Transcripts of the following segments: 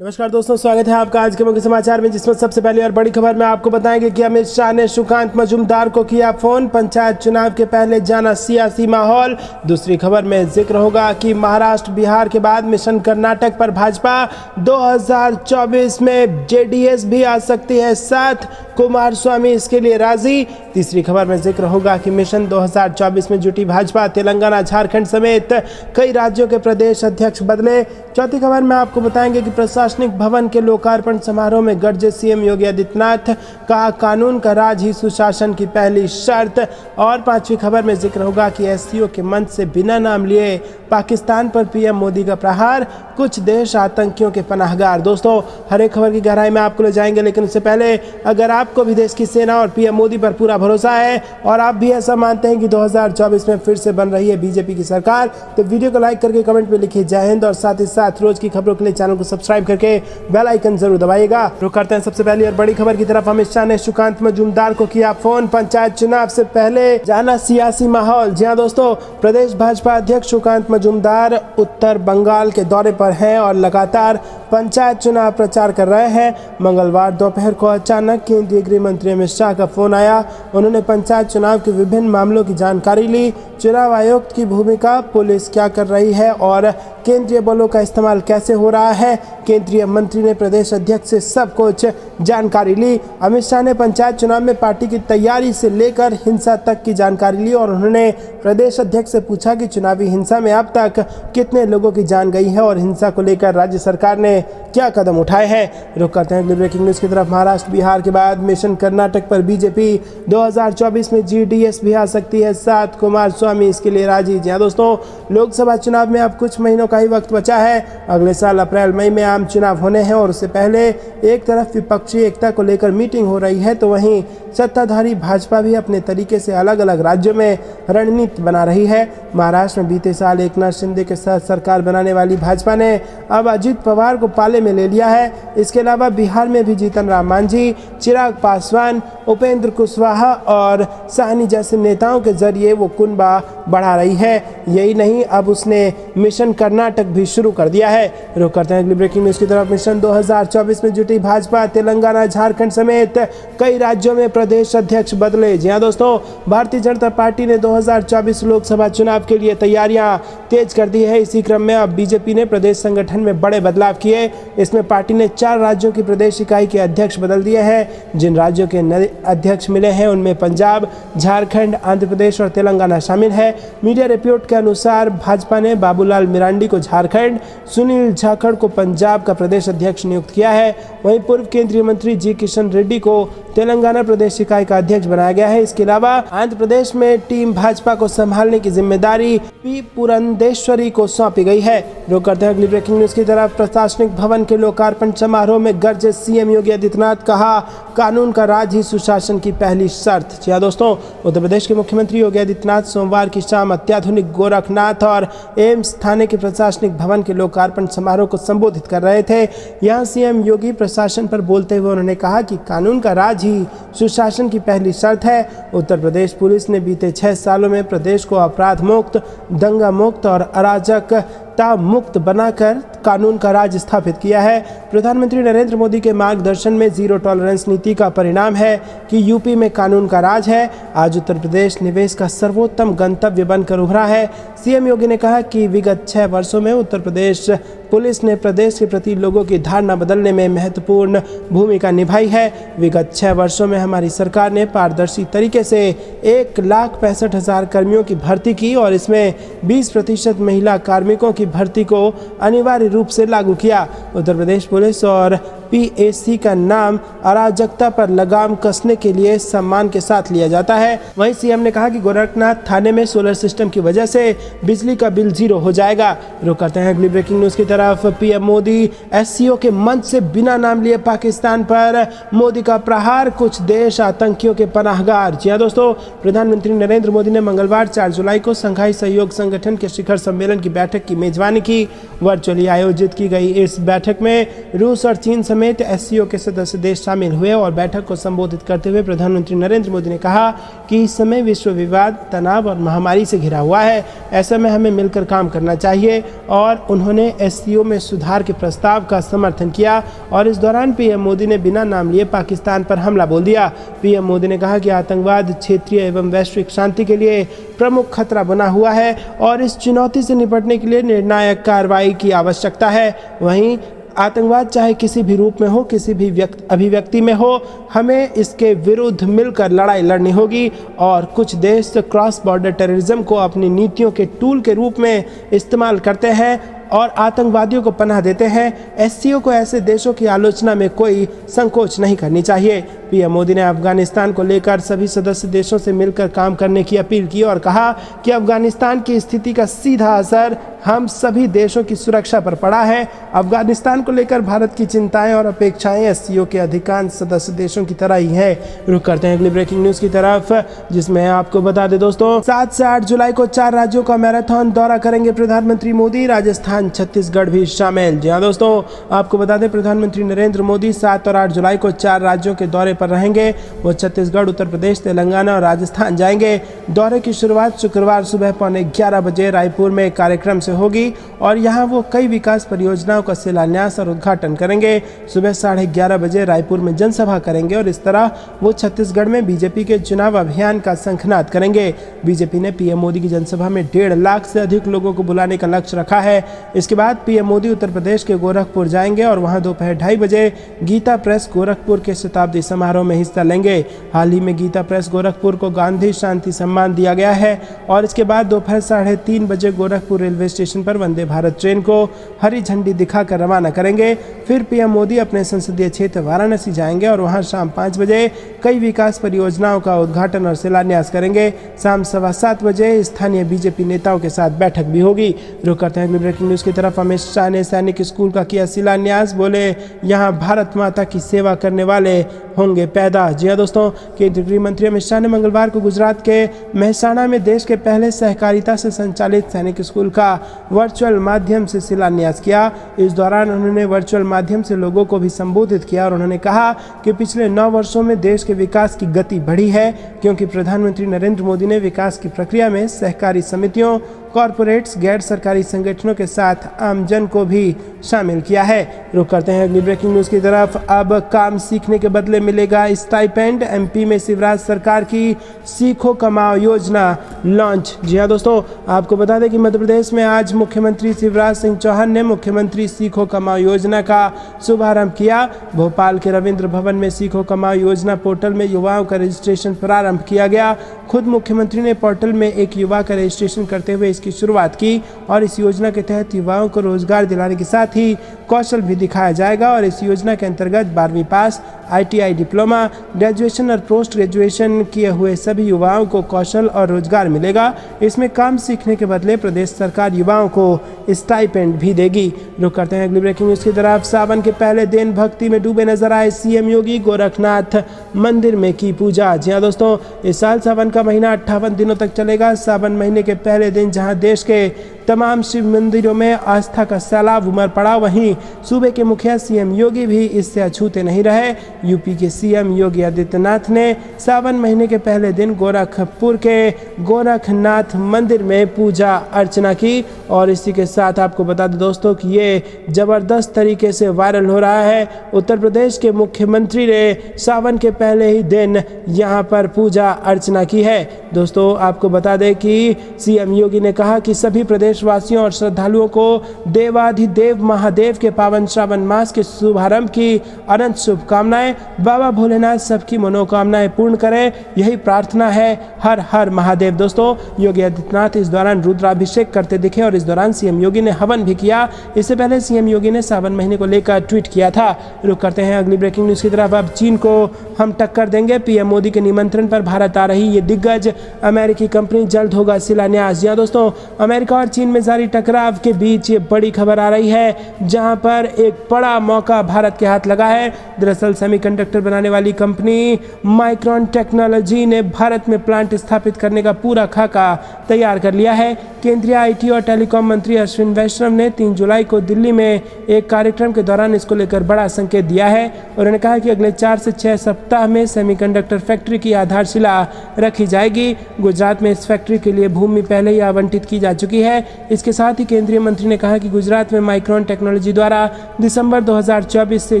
नमस्कार दोस्तों, स्वागत है आपका आज के मुख्य समाचार में, जिसमें सबसे पहले और बड़ी खबर में आपको बताएंगे कि अमित शाह ने सुकांत मजूमदार को किया फोन, पंचायत चुनाव के पहले जाना सियासी माहौल। दूसरी खबर में जिक्र होगा कि महाराष्ट्र बिहार के बाद मिशन कर्नाटक पर भाजपा 2024 में जेडीएस भी आ सकती है साथ, कुमारस्वामी इसके लिए राजी। तीसरी खबर में जिक्र होगा कि मिशन 2024 में जुटी भाजपा, तेलंगाना झारखंड समेत कई राज्यों के प्रदेश अध्यक्ष बदले। चौथी खबर में आपको बताएंगे कि प्रशासनिक भवन के लोकार्पण समारोह में गरजे सीएम योगी आदित्यनाथ, कहा कानून का राज ही सुशासन की पहली शर्त। और पांचवी खबर में जिक्र होगा कि एससीओ के मंच से बिना नाम लिए पाकिस्तान पर पीएम मोदी का प्रहार, कुछ देश आतंकियों के पनाहगार। दोस्तों, हर एक खबर की गहराई में आपको ले जाएंगे, लेकिन उससे पहले अगर आपको भी देश की सेना और पीएम मोदी पर पूरा भरोसा है और आप भी ऐसा मानते हैं कि 2024 में फिर से बन रही है बीजेपी की सरकार, तो वीडियो को लाइक करके कमेंट में लिखिए जय हिंद, और साथ ही साथ रोज की खबरों के लिए चैनल को सब्सक्राइब करके बेल आइकन जरूर दबाइएगा। रुक करते हैं सबसे पहले और बड़ी खबर की तरफ। अमित शाह ने सुकांत मजूमदार को किया फोन, पंचायत चुनाव से पहले जाना सियासी माहौल। जी हां दोस्तों, प्रदेश भाजपा अध्यक्ष सुकांत मजूमदार उत्तर बंगाल के दौरे पर हैं और लगातार पंचायत चुनाव प्रचार कर रहे हैं। मंगलवार दोपहर को अचानक केंद्रीय गृह मंत्री अमित शाह का फोन आया। उन्होंने पंचायत चुनाव के विभिन्न मामलों की जानकारी ली, चुनाव आयुक्त की भूमिका, पुलिस क्या कर रही है और केंद्रीय बलों का इस्तेमाल कैसे हो रहा है। केंद्रीय मंत्री ने प्रदेश अध्यक्ष से सब कुछ जानकारी ली। अमित शाह ने पंचायत चुनाव में पार्टी की तैयारी से लेकर हिंसा तक की जानकारी ली और उन्होंने प्रदेश अध्यक्ष से पूछा कि चुनावी हिंसा में अब तक कितने लोगों की जान गई है और हिंसा को लेकर राज्य सरकार ने क्या कदम उठाए हैं। रुक करते हैं ब्रेकिंग न्यूज की तरफ। महाराष्ट्र बिहार के बाद मिशन कर्नाटक पर बीजेपी 2024 में जीडीएस भी आ सकती है साथ, कुमारस्वामी इसके लिए राजी। जी हां दोस्तों, लोकसभा चुनाव में अब कुछ महीनों का ही वक्त बचा है। अगले साल अप्रैल मई में आम चुनाव होने हैं और उससे पहले एक तरफ विपक्षी एकता को लेकर मीटिंग हो रही है, तो वहीं सत्ताधारी भाजपा भी अपने तरीके से अलग अलग राज्यों में रणनीति बना रही है। महाराष्ट्र में बीते साल एकनाथ शिंदे के साथ सरकार बनाने वाली भाजपा ने अब अजित पवार को पाले में ले लिया है। इसके अलावा बिहार में भी जीतन राम मांझी, चिराग पासवान, उपेंद्र कुशवाहा और साहनी जैसे नेताओं के जरिए वो कुनबा बढ़ा रही है। यही नहीं, अब उसने मिशन कर्नाटक भी शुरू कर दिया है। रुक करते हैं अगली ब्रेकिंग न्यूज की तरफ। मिशन 2024 में जुटी भाजपा, तेलंगाना झारखंड समेत कई राज्यों में प्रदेश अध्यक्ष बदले। जी हां दोस्तों, भारतीय जनता पार्टी ने 2024 लोकसभा चुनाव के लिए तैयारियां तेज कर दी है। इसी क्रम में अब बीजेपी ने प्रदेश संगठन में बड़े बदलाव किए। इसमें पार्टी ने 4 राज्यों की प्रदेश इकाई के अध्यक्ष बदल दिए हैं। जिन राज्यों के नए अध्यक्ष मिले हैं उनमें पंजाब, झारखंड, आंध्र प्रदेश और तेलंगाना शामिल है। मीडिया रिपोर्ट के अनुसार भाजपा ने बाबूलाल मिरांडी को झारखंड, सुनील जाखड़ को पंजाब का प्रदेश अध्यक्ष नियुक्त किया है। वहीं पूर्व केंद्रीय मंत्री जी किशन रेड्डी को तेलंगाना प्रदेश इकाई का अध्यक्ष बनाया गया है। इसके अलावा आंध्र प्रदेश में टीम भाजपा को संभालने की जिम्मेदारी पी पुरंदेश्वरी को सौंपी गई है। रुक करते हैं अगली ब्रेकिंग न्यूज की तरफ। प्रशासनिक भवन के लोकार्पण समारोह में गरजे सीएम योगी आदित्यनाथ, कहा कानून का राज ही सुशासन की पहली शर्त। जी हां दोस्तों, उत्तर प्रदेश के मुख्यमंत्री योगी आदित्यनाथ सोमवार की शाम अत्याधुनिक गोरखनाथ और एम्स थाने के प्रशासनिक भवन के लोकार्पण समारोह को संबोधित कर रहे थे। यहां सीएम योगी प्रशासन पर बोलते हुए उन्होंने कहा कि कानून का राज ही सुशासन की पहली शर्त है। उत्तर प्रदेश पुलिस ने बीते 6 सालों में प्रदेश को अपराध मुक्त, दंगा मुक्त और अराजकता मुक्त बनाकर कानून का राज स्थापित किया है। प्रधानमंत्री नरेंद्र मोदी के मार्गदर्शन में जीरो टॉलरेंस नीति का परिणाम है कि यूपी में कानून का राज है। आज उत्तर प्रदेश निवेश का सर्वोत्तम गंतव्य बनकर उभरा है। सीएम योगी ने कहा कि विगत 6 वर्षों में उत्तर प्रदेश पुलिस ने प्रदेश के प्रति लोगों की धारणा बदलने में महत्वपूर्ण भूमिका निभाई है। विगत 6 वर्षों में हमारी सरकार ने पारदर्शी तरीके से 1,65,000 कर्मियों की भर्ती की और इसमें 20% महिला कार्मिकों की भर्ती को अनिवार्य रूप से लागू किया। उत्तर प्रदेश पुलिस और पीएसी का नाम अराजकता पर लगाम कसने के लिए सम्मान के साथ लिया जाता है। वहीं सीएम ने कहा कि गोरखनाथ थाने में सोलर सिस्टम की वजह से बिजली का बिल 0 हो जाएगा। रुक करते हैं अगली ब्रेकिंग न्यूज की तरफ। पीएम मोदी, एससीओ के मंच से बिना नाम लिए पाकिस्तान पर मोदी का प्रहार, कुछ देश आतंकियों के पनाहगार। जी हां दोस्तों, प्रधानमंत्री नरेंद्र मोदी ने मंगलवार 4 जुलाई को संघाई सहयोग संगठन के शिखर सम्मेलन की बैठक की मेजबानी की। वर्चुअली आयोजित की गई इस बैठक में रूस और चीन समेत एससीओ के सदस्य देश शामिल हुए और बैठक को संबोधित करते हुए प्रधानमंत्री नरेंद्र मोदी ने कहा कि इस समय विश्व विवाद, तनाव और महामारी से घिरा हुआ है। ऐसे में हमें मिलकर काम करना चाहिए और उन्होंने एससीओ में सुधार के प्रस्ताव का समर्थन किया और इस दौरान पीएम मोदी ने बिना नाम लिए पाकिस्तान पर हमला बोल दिया। पीएम मोदी ने कहा कि आतंकवाद क्षेत्रीय एवं वैश्विक शांति के लिए प्रमुख खतरा बना हुआ है और इस चुनौती से निपटने के लिए निर्णायक कार्रवाई की आवश्यकता है। वहीं आतंकवाद चाहे किसी भी रूप में हो, किसी भी अभिव्यक्ति में हो, हमें इसके विरुद्ध मिलकर लड़ाई लड़नी होगी और कुछ देश क्रॉस बॉर्डर टेररिज्म को अपनी नीतियों के टूल के रूप में इस्तेमाल करते हैं और आतंकवादियों को पनाह देते हैं। एससीओ को ऐसे देशों की आलोचना में कोई संकोच नहीं करनी चाहिए। पीएम मोदी ने अफगानिस्तान को लेकर सभी सदस्य देशों से मिलकर काम करने की अपील की और कहा कि अफगानिस्तान की स्थिति का सीधा असर हम सभी देशों की सुरक्षा पर पड़ा है। अफगानिस्तान को लेकर भारत की चिंताएं और अपेक्षाएं एससीओ के अधिकांश सदस्य देशों की तरह ही है। रुक करते हैं अगली ब्रेकिंग न्यूज की तरफ, जिसमें आपको बता दें दोस्तों, 7 से 8 जुलाई को 4 राज्यों का मैराथन दौरा करेंगे प्रधानमंत्री मोदी। राजस्थान, छत्तीसगढ़ भी शामिल। जी हाँ दोस्तों, आपको बता दें प्रधानमंत्री नरेंद्र मोदी 7 और 8 जुलाई को 4 राज्यों के दौरे पर रहेंगे। वो छत्तीसगढ़, उत्तर प्रदेश, तेलंगाना और राजस्थान जाएंगे। दौरे की शुरुआत शुक्रवार सुबह 11:15 बजे रायपुर में एक कार्यक्रम से होगी और यहाँ वो कई विकास परियोजनाओं का शिलान्यास और उद्घाटन करेंगे। सुबह 11:30 बजे रायपुर में जनसभा करेंगे और इस तरह वो छत्तीसगढ़ में बीजेपी के चुनाव अभियान का शंखनाद करेंगे। बीजेपी ने पीएम मोदी की जनसभा में 1.5 लाख से अधिक लोगों को बुलाने का लक्ष्य रखा है। इसके बाद पीएम मोदी उत्तर प्रदेश के गोरखपुर जाएंगे और वहां दोपहर 2:30 बजे गीता प्रेस गोरखपुर के शताब्दी समारोह में हिस्सा लेंगे। हाल ही में गीता प्रेस गोरखपुर को गांधी शांति सम्मान दिया गया है और इसके बाद दोपहर 3:30 बजे गोरखपुर रेलवे स्टेशन पर वंदे भारत ट्रेन को हरी झंडी दिखाकर रवाना करेंगे। फिर पीएम मोदी अपने संसदीय क्षेत्र वाराणसी जाएंगे और वहां शाम 5 बजे कई विकास परियोजनाओं का उद्घाटन और शिलान्यास करेंगे। शाम 7:15 बजे स्थानीय बीजेपी नेताओं के साथ बैठक भी होगी। रुक करते हैं ब्रेकिंग न्यूज की तरफ। अमित शाह ने सैनिक स्कूल का किया शिलान्यास, बोले यहाँ भारत माता की सेवा करने वाले होंगे पैदा। जी हाँ दोस्तों, केंद्रीय गृह मंत्री अमित शाह ने मंगलवार को गुजरात के मेहसाणा में देश के पहले सहकारिता से संचालित सैनिक स्कूल का वर्चुअल माध्यम से शिलान्यास किया। इस दौरान उन्होंने वर्चुअल माध्यम से लोगों को भी संबोधित किया और उन्होंने कहा कि पिछले 9 वर्षों में देश के विकास की गति बढ़ी है क्योंकि प्रधानमंत्री नरेंद्र मोदी ने विकास की प्रक्रिया में सहकारी समितियों, कॉरपोरेट्स, गैर सरकारी संगठनों के साथ आमजन को भी शामिल किया है। रुक करते हैं अगली ब्रेकिंग न्यूज की तरफ। अब काम सीखने के बदले मिलेगा स्टाइपेंड। एमपी में शिवराज सरकार की सीखो कमाओ योजना लॉन्च। जी हाँ दोस्तों, आपको बता दें कि मध्य प्रदेश में आज मुख्यमंत्री शिवराज सिंह चौहान ने मुख्यमंत्री सीखो कमाओ योजना का शुभारंभ किया। भोपाल के रविंद्र भवन में सीखो कमाओ योजना पोर्टल में युवाओं का रजिस्ट्रेशन प्रारंभ किया गया। खुद मुख्यमंत्री ने पोर्टल में एक युवा का रजिस्ट्रेशन करते हुए की शुरुआत की और इस योजना के तहत युवाओं को रोजगार दिलाने के साथ ही कौशल भी दिखाया जाएगा और इस योजना के अंतर्गत 12वीं पास, ITI डिप्लोमा, ग्रेजुएशन और पोस्ट ग्रेजुएशन किए हुए सभी युवाओं को कौशल और रोजगार मिलेगा। इसमें काम सीखने के बदले प्रदेश सरकार युवाओं को स्टाइपेंड भी देगी। रुक करते हैं अगली ब्रेकिंग न्यूज की तरफ। सावन के पहले दिन भक्ति में डूबे नजर आए सीएम योगी, गोरखनाथ मंदिर में की पूजा। जी हाँ दोस्तों, इस साल सावन का महीना 58 दिनों तक चलेगा। सावन महीने के पहले दिन जहां देश के तमाम शिव मंदिरों में आस्था का सैलाब उमड़ पड़ा, वहीं सूबे के मुखिया सीएम योगी भी इससे अछूते नहीं रहे। यूपी के सीएम योगी आदित्यनाथ ने सावन महीने के पहले दिन गोरखपुर के गोरखनाथ मंदिर में पूजा अर्चना की और इसी के साथ आपको बता दें दोस्तों कि ये जबरदस्त तरीके से वायरल हो रहा है। उत्तर प्रदेश के मुख्यमंत्री ने सावन के पहले ही दिन यहाँ पर पूजा अर्चना की है। दोस्तों, आपको बता दें कि सीएम योगी ने कहा कि सभी प्रदेशवासियों और श्रद्धालुओं को देवाधिदेव महादेव के पावन श्रावण मास के शुभारंभ की अनंत शुभकामनाएं। बाबा भोलेनाथ सबकी मनोकामनाएं पूर्ण करें, यही प्रार्थना है। हर हर महादेव। दोस्तों, योगी आदित्यनाथ इस दौरान रुद्राभिषेक करते दिखे और इस दौरान सीएम योगी ने हवन भी किया। इससे पहले सीएम योगी ने सावन महीने को लेकर ट्वीट किया था। रुक करते हैं अगली ब्रेकिंग न्यूज की तरफ। अब चीन को हम टक्कर देंगे, पीएम मोदी के निमंत्रण पर भारत आ रही ये दिग्गज अमेरिकी कंपनी जल्द होगा शिलान्यास। जी हाँ दोस्तों, अमेरिका और चीन चीन में जारी टकराव के बीच ये बड़ी खबर आ रही है, जहां पर एक बड़ा मौका भारत के हाथ लगा है। दरअसल सेमीकंडक्टर बनाने वाली कंपनी माइक्रोन टेक्नोलॉजी ने भारत में प्लांट स्थापित करने का पूरा खाका तैयार कर लिया है। केंद्रीय आईटी और टेलीकॉम मंत्री अश्विन वैष्णव ने 3 जुलाई को दिल्ली में एक कार्यक्रम के दौरान इसको लेकर बड़ा संकेत दिया है। उन्होंने कहा कि अगले 4 से 6 सप्ताह में सेमीकंडक्टर फैक्ट्री की आधारशिला रखी जाएगी। गुजरात में इस फैक्ट्री के लिए भूमि पहले ही आवंटित की जा चुकी है। इसके साथ ही केंद्रीय मंत्री ने कहा कि गुजरात में माइक्रोन टेक्नोलॉजी द्वारा दिसंबर 2024 से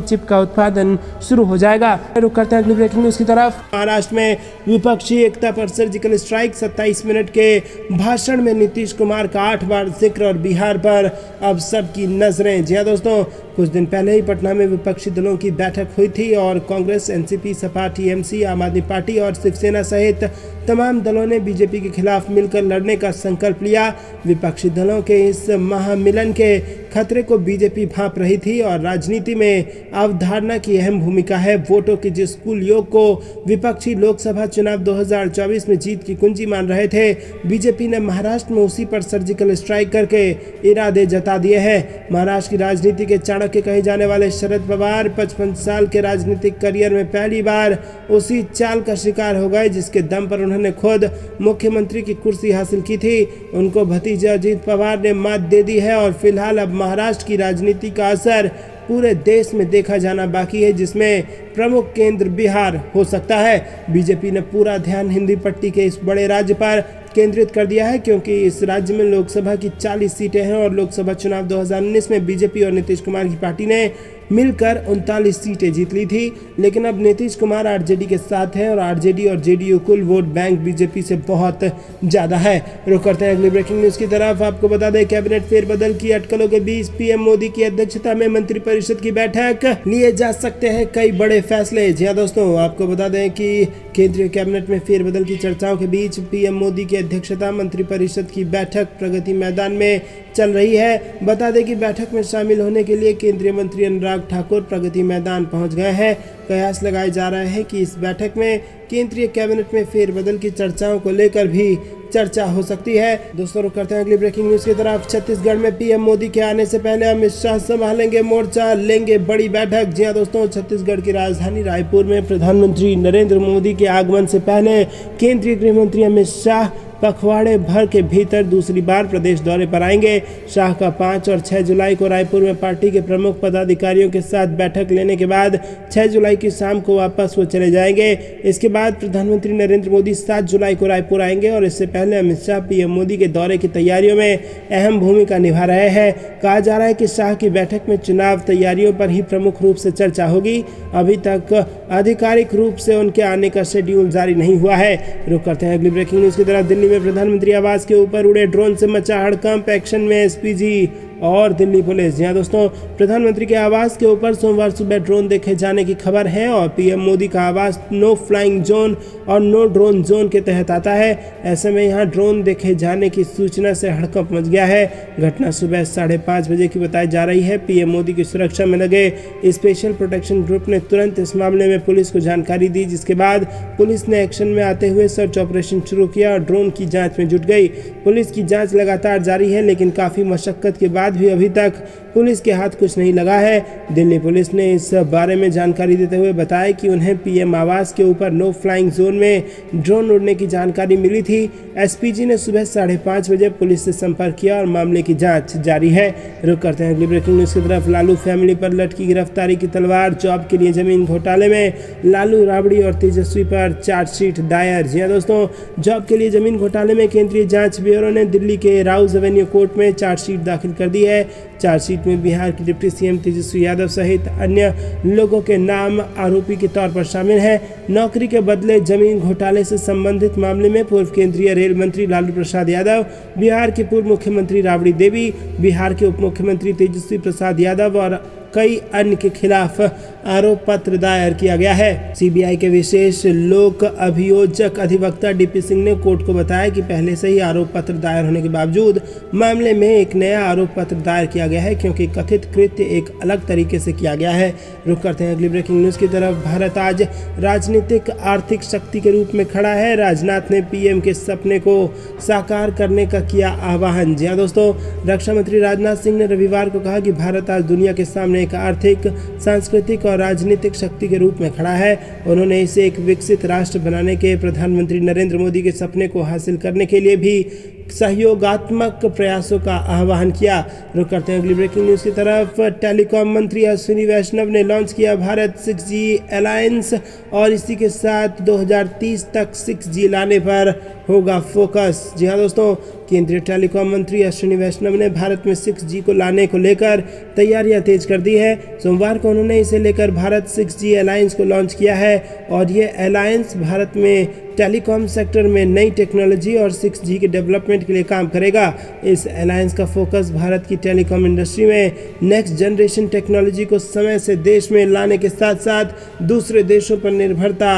चिप का उत्पादन शुरू हो जाएगा। रुक करते हैं अगली ब्रेकिंग न्यूज की तरफ। महाराष्ट्र में विपक्षी एकता पर सर्जिकल स्ट्राइक, 27 मिनट के भाषण में नीतीश कुमार का 8 बार जिक्र और बिहार पर अब सबकी नजरें। जी हाँ दोस्तों, कुछ दिन पहले ही पटना में विपक्षी दलों की बैठक हुई थी और कांग्रेस, एनसीपी, सपा, टीएमसी, आम आदमी पार्टी और शिवसेना सहित तमाम दलों ने बीजेपी के खिलाफ मिलकर लड़ने का संकल्प लिया। विपक्षी दलों के इस महामिलन के खतरे को बीजेपी भांप रही थी और राजनीति में अवधारणा की अहम भूमिका है। वोटों के जिस कुल योग को विपक्षी लोकसभा चुनाव 2024 में जीत की कुंजी मान रहे थे, बीजेपी ने महाराष्ट्र में उसी पर सर्जिकल स्ट्राइक करके इरादे जता दिए हैं। महाराष्ट्र की राजनीति के चाणक्य कहे जाने वाले शरद पवार 55 साल के राजनीतिक करियर में पहली बार उसी चाल का शिकार हो गए जिसके दम पर उन्होंने खुद मुख्यमंत्री की कुर्सी हासिल की थी। उनको भतीजे अजीत पवार ने मात दे दी है और फिलहाल अब महाराष्ट्र की राजनीति का असर पूरे देश में देखा जाना बाकी है, जिसमें प्रमुख केंद्र बिहार हो सकता है। बीजेपी ने पूरा ध्यान हिंदी पट्टी के इस बड़े राज्य पर केंद्रित कर दिया है, क्योंकि इस राज्य में लोकसभा की 40 सीटें हैं और लोकसभा चुनाव 2019 में बीजेपी और नीतीश कुमार की पार्टी ने मिलकर 39 सीटें जीत ली थी। लेकिन अब नीतीश कुमार आरजेडी के साथ हैं और आरजेडी और जेडीयू कुल वोट बैंक बीजेपी से बहुत ज़्यादा है। रुक करते हैं अगली ब्रेकिंग न्यूज़ की तरफ। आपको बता दें, कैबिनेट फेरबदल की अटकलों के बीच पीएम मोदी की अध्यक्षता में मंत्रिपरिषद की बैठक लिए जा सकते हैं कई बड़े फैसले। जी हाँ दोस्तों, आपको बता दें कि केंद्रीय कैबिनेट में फेरबदल की चर्चाओं के बीच पीएम मोदी की अध्यक्षता मंत्रिपरिषद की बैठक प्रगति मैदान में चल रही है। बता दें कि बैठक में शामिल होने के लिए केंद्रीय मंत्री अनुराग ठाकुर प्रगति मैदान पहुंच गए हैं। कयास लगाए जा रहे हैं कि इस बैठक में केंद्रीय कैबिनेट में फेरबदल की चर्चाओं को लेकर भी चर्चा हो सकती है। दोस्तों, रुक करते हैं अगली ब्रेकिंग न्यूज की तरफ। छत्तीसगढ़ में पीएम मोदी के आने से पहले अमित शाह संभालेंगे मोर्चा, लेंगे बड़ी बैठक। जी हाँ दोस्तों, छत्तीसगढ़ की राजधानी रायपुर में प्रधानमंत्री नरेंद्र मोदी के आगमन से पहले केंद्रीय गृह मंत्री अमित शाह पखवाड़े भर के भीतर दूसरी बार प्रदेश दौरे पर आएंगे। शाह का 5 और 6 जुलाई को रायपुर में पार्टी के प्रमुख पदाधिकारियों के साथ बैठक लेने के बाद 6 जुलाई की शाम को वापस वो चले जाएंगे। इसके बाद प्रधानमंत्री नरेंद्र मोदी 7 जुलाई को रायपुर आएंगे और इससे पहले अमित शाह पीएम मोदी के दौरे की तैयारियों में अहम भूमिका निभा रहे हैं। कहा जा रहा है कि शाह की बैठक में चुनाव तैयारियों पर ही प्रमुख रूप से चर्चा होगी। अभी तक आधिकारिक रूप से उनके आने का शेड्यूल जारी नहीं हुआ है। रुक करते हैं अगली ब्रेकिंग न्यूज की तरफ। दिल्ली में प्रधानमंत्री आवास के ऊपर उड़े ड्रोन से मचा हड़कंप, एक्शन में एसपीजी और दिल्ली पुलिस। जी हाँ दोस्तों, प्रधानमंत्री के आवास के ऊपर सोमवार सुबह ड्रोन देखे जाने की खबर है और पीएम मोदी का आवास नो फ्लाइंग जोन और नो ड्रोन जोन के तहत आता है। ऐसे में यहाँ ड्रोन देखे जाने की सूचना से हड़कंप मच गया है। घटना सुबह 5:30 बजे की बताई जा रही है। पीएम मोदी की सुरक्षा में लगे स्पेशल प्रोटेक्शन ग्रुप ने तुरंत इस मामले में पुलिस को जानकारी दी, जिसके बाद पुलिस ने एक्शन में आते हुए सर्च ऑपरेशन शुरू किया और ड्रोन की जाँच में जुट गई। पुलिस की जाँच लगातार जारी है, लेकिन काफ़ी मशक्कत के बाद भी अभी तक पुलिस के हाथ कुछ नहीं लगा है। दिल्ली पुलिस ने इस बारे में जानकारी देते हुए बताया कि उन्हें पीएम आवास के ऊपर नो फ्लाइंग जोन में ड्रोन उड़ने की जानकारी मिली थी। एसपीजी ने सुबह 5:30 बजे पुलिस से संपर्क किया और मामले की जांच जारी है। रुक करते हैं अगली ब्रेकिंग न्यूज की तरफ। लालू फैमिली पर लटकी गिरफ्तारी की तलवार, जॉब के लिए जमीन घोटाले में लालू, राबड़ी और तेजस्वी पर चार्जशीट दायर। जी हाँ दोस्तों, जॉब के लिए जमीन घोटाले में केंद्रीय जांच ब्यूरो ने दिल्ली के राउज एवेन्यू कोर्ट में चार्जशीट दाखिल कर दी है। चार्जशीट में बिहार के डिप्टी सीएम तेजस्वी यादव सहित अन्य लोगों के नाम आरोपी के तौर पर शामिल हैं। नौकरी के बदले जमीन घोटाले से संबंधित मामले में पूर्व केंद्रीय रेल मंत्री लालू प्रसाद यादव, बिहार के पूर्व मुख्यमंत्री राबड़ी देवी, बिहार के उप मुख्यमंत्री तेजस्वी प्रसाद यादव और कई अन्य के खिलाफ आरोप पत्र दायर किया गया है। सीबीआई के विशेष लोक अभियोजक अधिवक्ता डीपी सिंह ने कोर्ट को बताया कि पहले से ही आरोप पत्र दायर होने के बावजूद मामले में एक नया आरोप पत्र दायर किया गया है, क्योंकि कथित कृत्य एक अलग तरीके से किया गया है। रुक करते हैं अगली ब्रेकिंग न्यूज की तरफ। भारत आज राजनीतिक आर्थिक शक्ति के रूप में खड़ा है। राजनाथ ने पीएम के सपने को साकार करने का किया आह्वान। जी हाँ दोस्तों, रक्षा मंत्री राजनाथ सिंह ने रविवार को कहा कि भारत आज दुनिया के सामने एक आर्थिक, सांस्कृतिक और राजनीतिक शक्ति के रूप में खड़ा है। उन्होंने इसे एक विकसित राष्ट्र बनाने के प्रधानमंत्री नरेंद्र मोदी के सपने को हासिल करने के लिए भी सहयोगात्मक प्रयासों का आह्वान किया। रुक करते हैं अगली ब्रेकिंग न्यूज की तरफ। टेलीकॉम मंत्री अश्विनी वैष्णव ने लॉन्च किया भारत 6G अलायंस और इसी के साथ 2030 तक 6G लाने पर होगा फोकस। जी हाँ दोस्तों, केंद्रीय टेलीकॉम मंत्री अश्विनी वैष्णव ने भारत में 6G को लाने को लेकर तैयारियां तेज कर दी है। सोमवार को उन्होंने इसे लेकर भारत 6G अलायंस को लॉन्च किया है और ये अलायंस भारत में टेलीकॉम सेक्टर में नई टेक्नोलॉजी और 6G के डेवलपमेंट के लिए काम करेगा। इस अलायंस का फोकस भारत की टेलीकॉम इंडस्ट्री में नेक्स्ट जनरेशन टेक्नोलॉजी को समय से देश में लाने के साथ साथ दूसरे देशों पर निर्भरता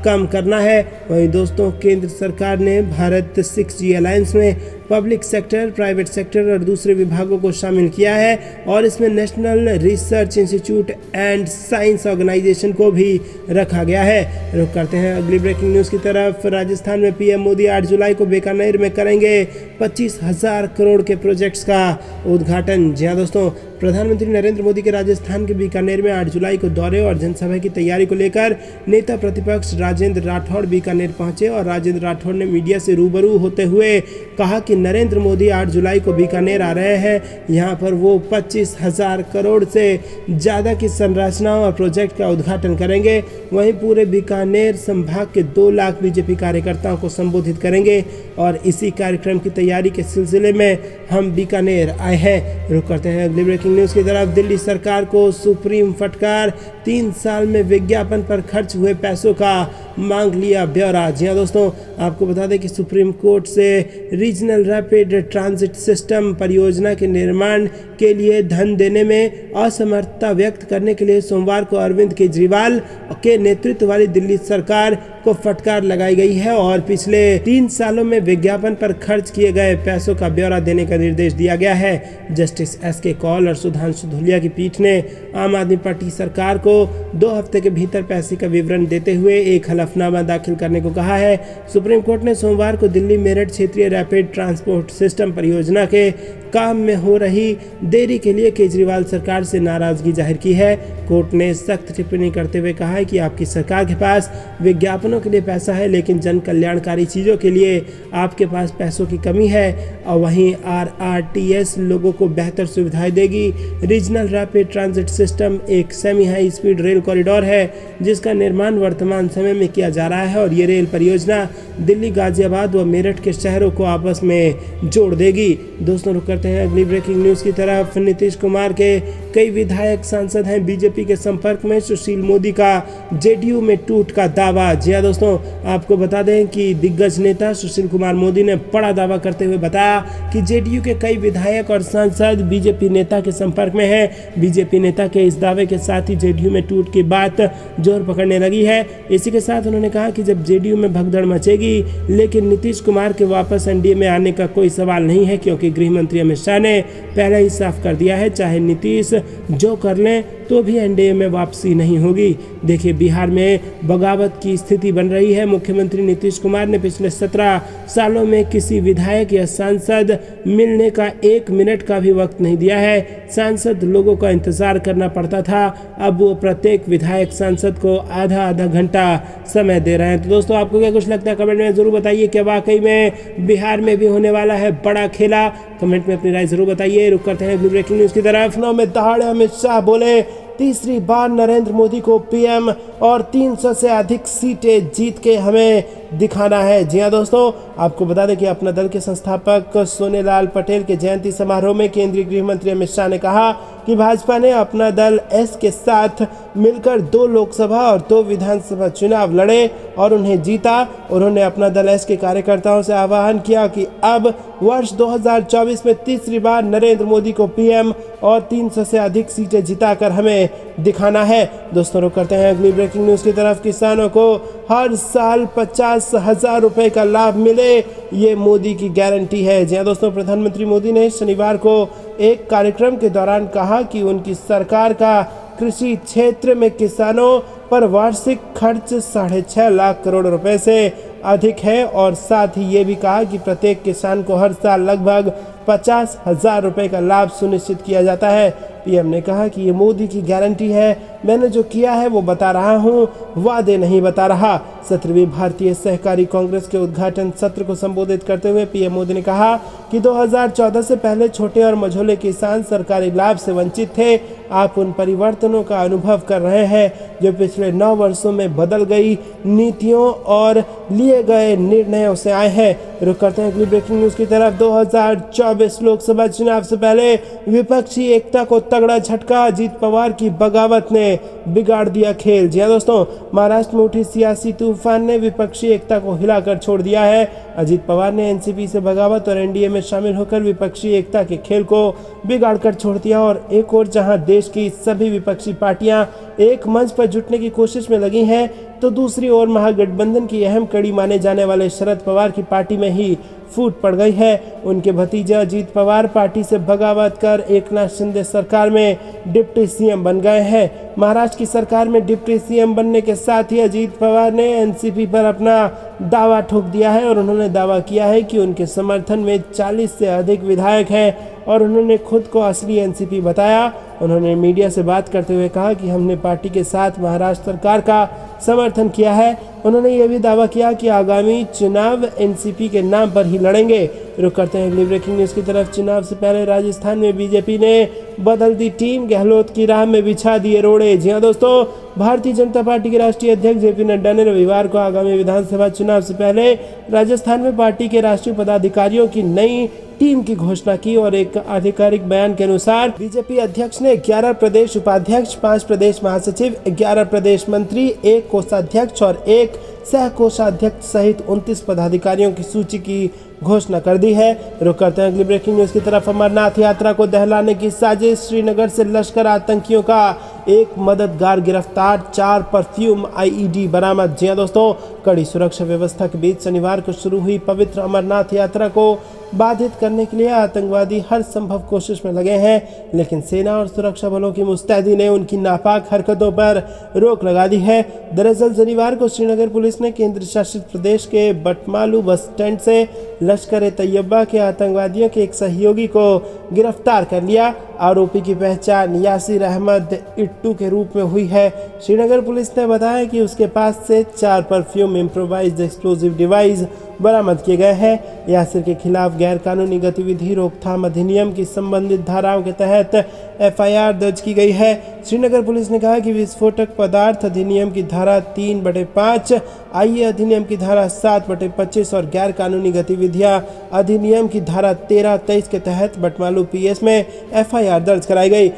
कम करना है। वहीं दोस्तों, केंद्र सरकार ने भारत 6G अलायंस में पब्लिक सेक्टर, प्राइवेट सेक्टर और दूसरे विभागों को शामिल किया है और इसमें national research institute and science organisation को भी रखा गया है। रुक करते हैं अगली ब्रेकिंग न्यूज़ की तरफ। राजस्थान में पीएम मोदी 8 जुलाई को बीकानेर में करेंगे 25,000 करोड़ के प्रोजेक्ट्स का उद्घाटन। जी हाँ दोस्तों, प्रधानमंत्री नरेंद्र मोदी के राजस्थान के बीकानेर में 8 जुलाई को दौरे और जनसभा की तैयारी को लेकर नेता प्रतिपक्ष राजेंद्र राठौड़ बीकानेर पहुंचे और राजेंद्र राठौड़ ने मीडिया से रूबरू होते हुए कहा कि नरेंद्र मोदी 8 जुलाई को बीकानेर आ रहे हैं। यहां पर वो 25,000 करोड़ से ज़्यादा की संरचनाओं और प्रोजेक्ट का उद्घाटन करेंगे। वहीं पूरे बीकानेर संभाग के 2 लाख बीजेपी कार्यकर्ताओं को संबोधित करेंगे और इसी कार्यक्रम की तैयारी के सिलसिले में हम बीकानेर आए हैं। रुक करते हैं अगली ब्रेकिंग न्यूज़ की तरफ। दिल्ली सरकार को सुप्रीम फटकार, 3 साल में विज्ञापन पर खर्च हुए पैसों का मांग लिया ब्यौरा। जी हाँ दोस्तों, आपको बता दें कि सुप्रीम कोर्ट से रीजनल रैपिड ट्रांजिट सिस्टम परियोजना के निर्माण के लिए धन देने में असमर्थता व्यक्त करने के लिए सोमवार को अरविंद केजरीवाल के नेतृत्व वाली दिल्ली सरकार को फटकार लगाई गई है और पिछले 3 सालों में विज्ञापन पर खर्च किए गए पैसों का ब्यौरा देने का निर्देश दिया गया है। Justice SK. कौल और सुधांशु धूलिया की पीठ ने आम आदमी पार्टी सरकार को 2 हफ्ते के भीतर पैसे का विवरण देते हुए एक हलफनामा दाखिल करने को कहा है। सुप्रीम कोर्ट ने सोमवार को दिल्ली मेरठ क्षेत्रीय रैपिड ट्रांसपोर्ट सिस्टम परियोजना के काम में हो रही देरी के लिए केजरीवाल सरकार से नाराजगी जाहिर की है। कोर्ट ने सख्त टिप्पणी करते हुए कहा है कि आपकी सरकार के पास विज्ञापनों के लिए पैसा है, लेकिन जन कल्याणकारी चीज़ों के लिए आपके पास पैसों की कमी है और वहीं RRTS लोगों को बेहतर सुविधाएं देगी। रीजनल रैपिड ट्रांजिट सिस्टम एक semi high speed rail corridor है जिसका निर्माण वर्तमान समय में किया जा रहा है और ये रेल परियोजना दिल्ली, गाजियाबाद व मेरठ के शहरों को आपस में जोड़ देगी। दोस्तों, रुक करते हैं अगली ब्रेकिंग न्यूज़ की तरफ। नीतीश कुमार के कई विधायक सांसद हैं बीजेपी के संपर्क में। सुशील मोदी का जेडीयू में टूट का दावा। जी हाँ दोस्तों, आपको बता दें कि दिग्गज नेता सुशील कुमार मोदी ने बड़ा दावा करते हुए बताया कि जेडीयू के कई विधायक और सांसद बीजेपी नेता के संपर्क में हैं। बीजेपी नेता के इस दावे के साथ ही जेडीयू में टूट की बात जोर पकड़ने लगी है। इसी के साथ उन्होंने कहा कि जब जेडीयू में भगदड़ मचेगी, लेकिन नीतीश कुमार के वापस एनडीए में आने का कोई सवाल नहीं है, क्योंकि गृह मंत्री अमित शाह ने पहले ही साफ कर दिया है चाहे नीतीश जो कर लें तो भी एनडीए में वापसी नहीं होगी। देखिए, बिहार में बगावत की स्थिति बन रही है। मुख्यमंत्री नीतीश कुमार ने पिछले 17 सालों में किसी विधायक या सांसद मिलने का 1 मिनट का भी वक्त नहीं दिया है। सांसद लोगों का इंतजार करना पड़ता था, अब वो प्रत्येक विधायक सांसद को आधा घंटा समय दे रहे हैं। तो दोस्तों, आपको क्या कुछ लगता है कमेंट में जरूर बताइए। क्या वाकई में बिहार में भी होने वाला है बड़ा खेला? कमेंट में अपनी राय जरूर बताइए। रुक करते हैं ब्रेकिंग न्यूज़ की तरफ। लखनऊ में दहाड़े अमित शाह बोले, तीसरी बार नरेंद्र मोदी को पीएम और 300 से अधिक सीटें जीत के हमें दिखाना है। जी हाँ दोस्तों, आपको बता दें कि अपना दल के संस्थापक सोनेलाल पटेल के जयंती समारोह में केंद्रीय गृह मंत्री अमित शाह ने कहा कि भाजपा ने अपना दल एस के साथ मिलकर 2 लोकसभा और 2 विधानसभा चुनाव लड़े और उन्हें जीता। उन्होंने अपना दल एस के कार्यकर्ताओं से आह्वान किया कि अब वर्ष 2024 में तीसरी बार नरेंद्र मोदी को पीएम और 300 से अधिक सीटें जिताकर हमें दिखाना है। दोस्तों, रुक करते हैं अगली ब्रेकिंग न्यूज़ की तरफ। किसानों को हर साल 50,000 रुपए का लाभ मिले, ये मोदी की गारंटी है। जी हाँ दोस्तों, प्रधानमंत्री मोदी ने शनिवार को एक कार्यक्रम के दौरान कहा कि उनकी सरकार का कृषि क्षेत्र में किसानों पर वार्षिक खर्च 6.5 लाख करोड़ रुपए से अधिक है और साथ ही ये भी कहा कि प्रत्येक किसान को हर साल लगभग 50,000 रुपए का लाभ सुनिश्चित किया जाता है। पीएम ने कहा कि ये मोदी की गारंटी है, मैंने जो किया है वो बता रहा हूँ, वादे नहीं बता रहा। 17वीं भारतीय सहकारी कांग्रेस के उद्घाटन सत्र को संबोधित करते हुए पीएम मोदी ने कहा कि 2014 से पहले छोटे और मझोले किसान सरकारी लाभ से वंचित थे। आप उन परिवर्तनों का अनुभव कर रहे हैं जो पिछले 9 वर्षों में बदल गई नीतियों और लिए गए निर्णयों से आए हैं। रुक करते हैं अगली ब्रेकिंग न्यूज़ की तरफ। 2024 लोकसभा चुनाव से पहले विपक्षी एकता को तगड़ा झटका, अजीत पवार की बगावत ने बिगाड़ दिया खेल। जी हाँ दोस्तों, महाराष्ट्र में उठी सियासी तूफान ने विपक्षी एकता को हिलाकर छोड़ दिया है। अजीत पवार ने एनसीपी से बगावत और एनडीए में शामिल होकर विपक्षी एकता के खेल को बिगाड़ कर छोड़ दिया। और एक और जहां देश की सभी विपक्षी पार्टियां एक मंच पर जुटने की कोशिश में लगी हैं, तो दूसरी ओर महागठबंधन की अहम कड़ी माने जाने वाले शरद पवार की पार्टी में ही फूट पड़ गई है। उनके भतीजे अजीत पवार पार्टी से बगावत कर एकनाथ शिंदे सरकार में डिप्टी सीएम बन गए हैं। महाराष्ट्र की सरकार में डिप्टी सीएम बनने के साथ ही अजीत पवार ने एनसीपी पर अपना दावा ठोक दिया है और उन्होंने दावा किया है कि उनके समर्थन में 40 से अधिक विधायक हैं और उन्होंने खुद को असली एनसीपी बताया। उन्होंने मीडिया से बात करते हुए कहा कि हमने पार्टी के साथ महाराष्ट्र सरकार का समर्थन किया है। उन्होंने यह भी दावा किया कि आगामी चुनाव एनसीपी के नाम पर ही लड़ेंगे। रुक करते हैं अगली ब्रेकिंग न्यूज़ की तरफ। चुनाव से पहले राजस्थान में बीजेपी ने बदल दी टीम, गहलोत की राह में बिछा दिए रोड़े। जी हाँ दोस्तों, भारतीय जनता पार्टी के राष्ट्रीय अध्यक्ष जेपी नड्डा ने रविवार को आगामी विधानसभा चुनाव से पहले राजस्थान में पार्टी के राष्ट्रीय पदाधिकारियों की नई टीम की घोषणा की और एक आधिकारिक बयान के अनुसार बीजेपी अध्यक्ष ने 11 प्रदेश उपाध्यक्ष, 5 प्रदेश महासचिव, 11 प्रदेश मंत्री, 1 कोषाध्यक्ष और 1 सह कोषाध्यक्ष सहित 29 पदाधिकारियों की सूची की घोषणा कर दी है। रुक करते हैं अगली ब्रेकिंग न्यूज़ की तरफ। अमरनाथ यात्रा को दहलाने की साजिश, श्रीनगर से लश्कर आतंकियों का एक मददगार गिरफ्तार, 4 परफ्यूम आईईडी बरामद। जी हाँ दोस्तों, कड़ी सुरक्षा व्यवस्था के बीच शनिवार को शुरू हुई पवित्र अमरनाथ यात्रा को बाधित करने के लिए आतंकवादी हर संभव कोशिश में लगे हैं, लेकिन सेना और सुरक्षा बलों की मुस्तैदी ने उनकी नापाक हरकतों पर रोक लगा दी है। दरअसल शनिवार को श्रीनगर पुलिस ने केंद्र शासित प्रदेश के बटमालू बस स्टैंड से लश्कर तैयबा के आतंकवादियों के एक सहयोगी को गिरफ्तार कर लिया। आरोपी की पहचान यासिर अहमद इट्टू के रूप में हुई है। श्रीनगर पुलिस ने बताया कि उसके पास से 4 परफ्यूम इम्प्रोवाइज्ड एक्सप्लोजिव डिवाइस बरामद किए गए हैं। यासिर के खिलाफ गैरकानूनी गतिविधि रोकथाम अधिनियम की संबंधित धाराओं के तहत एफआईआर दर्ज की गई है। श्रीनगर पुलिस ने कहा कि विस्फोटक पदार्थ अधिनियम की धारा 3/5, आईए अधिनियम की धारा 7/25 और गैरकानूनी गतिविधियां अधिनियम की धारा 13-23 के तहत बटमालू पीएस में एफआईआर दर्ज कराई गई।